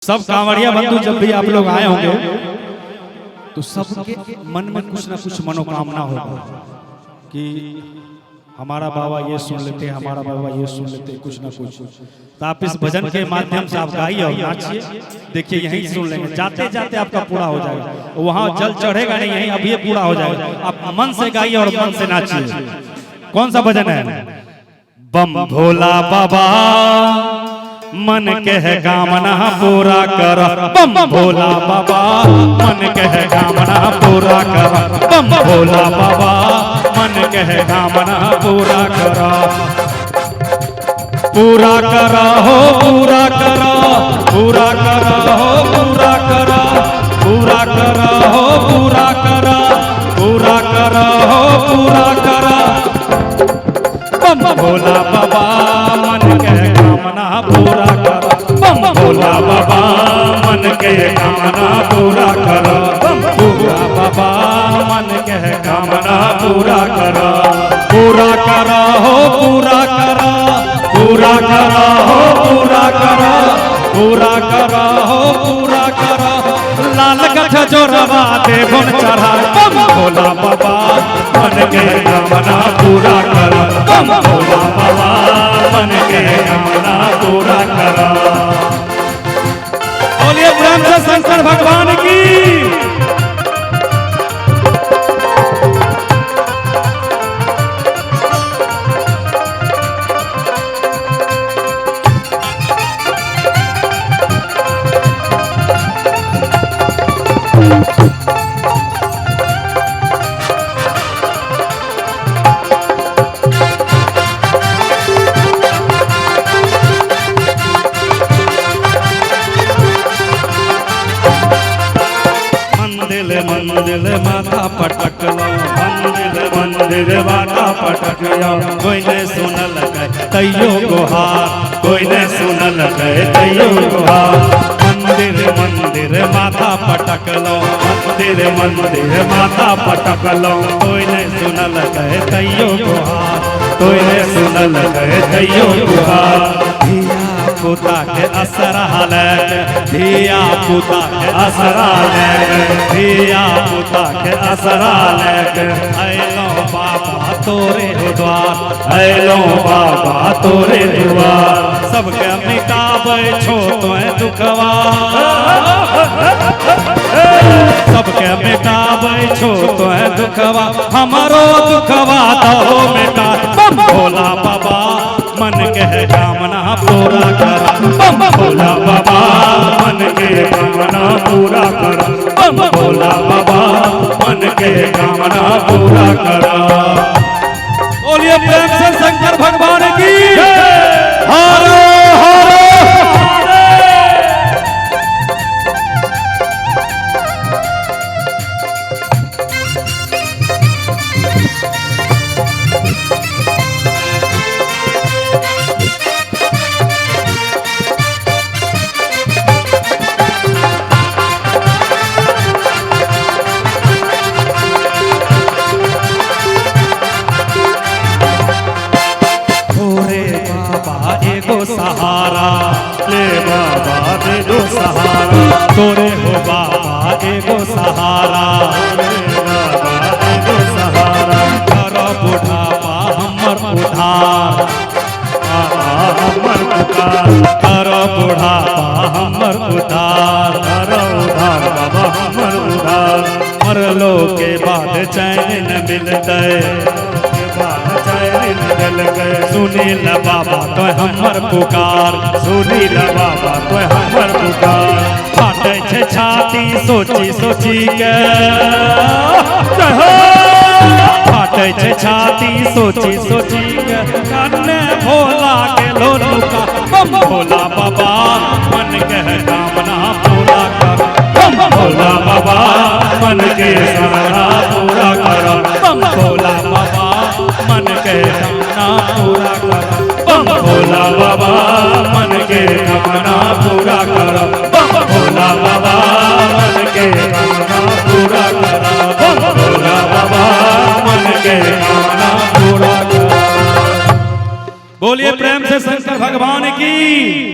सब कांवड़िया बंधु जब भी आप लोग आए होंगे तो सबके मन में कुछ ना कुछ मनोकामना होगा कि हमारा बाबा ये सुन लेते, हमारा बाबा ये सुन लेते, कुछ ना कुछ। तो आप इस भजन के माध्यम से आप गाइए और नाचिए, देखिए यहीं सुन लेंगे, जाते जाते आपका पूरा हो जाएगा। वहाँ जल चढ़ेगा नहीं, यहीं अभी पूरा हो जाएगा। आप मन से गाइए और मन से नाचिए। कौन सा भजन है? बम भोला बाबा मन कह कामना पूरा कर, बम भोला बाबा मन कह कामना पूरा कर, बम भोला बाबा मन कह कामना पूरा कर, पूरा करा हो पूरा करा, पूरा करा हो पूरा करा, पूरा करा हो पूरा करा, पूरा करा हो पूरा करा, बम भोला बाबा मन कह कामना पूरा कर, बम भोला बाबा मन कह कामना पूरा कर, बम भोला बाबा मन कह कामना पूरा कर, पूरा करा हो पूरा करा, पूरा करा हो पूरा करा, पूरा करा हो पूरा करा, लाल गठ जोरवा दे गुण चढ़ा, बम भोला बाबा मन कह कामना पूरा कर, बम भोला बाबा मन कह कामना पूरा कर। बोलिए प्रेम से शंकर भगवान की। मंदिर माथा पटकलो, मंदिर माथा पटकलो, कोई ने सुनल कह तैयो गुहार, कोई ने सुनल कह तैयो गुहार, मंदिर माथा पटकलो, मंदिर माथा पटकलो, कोई ने सुनल कह तैयो गुहार, कोई ने सुनल कह तैयो गुहार, पुता के असरा लेके, धिया पुता के असरा लेके, धिया पुता के असरा लेके, ऐलो बाबा तोरे द्वार, ऐलो बाबा तोरे द्वार, सबके मिटाबै छो तोए दुखवा, सबके मिटाबै छो तोए दुखवा, हमारो दुखवा तो मिटा, बम भोला बाबा मन कह कामना पूरा कर, बम भोला बाबा मन के कामना पूरा कर, बम भोला बाबा मन के कामना पूरा कर। बोलिए प्रेम से शंकर भगवान की। हरे हरे सहारा ले बाबा दे दो सहारा, तोरे हो बाबा एगो सहारा, बाबा दे दो सहारा, करो बुढ़ापा हमर उधार, हमर उधार, करो बुढ़ापा हमर उधार, करो उधार बाबा हमर उधार, मरलो के बाद चैन न मिलते, सुनील बाबा तो हमर पुकार, सुनील बाबा तो हमर पुकार, फाटे छे छाती सोची सोची के, फाटे छे छाती सोची सोची के, कन्ने भोला के लोलुका, बम भोला बाबा मन कह कामना पूरा कर, बम भोला बाबा मन के सारा पूरा कर, बम भोला बाबा मन के कामना पूरा कर, बम भोला बाबा मन के कामना पूरा कर, बम भोला बाबा मन के कामना पूरा कर, बम भोला बाबा मन के कामना पूरा कर। बोलिए प्रेम से शंकर भगवान की।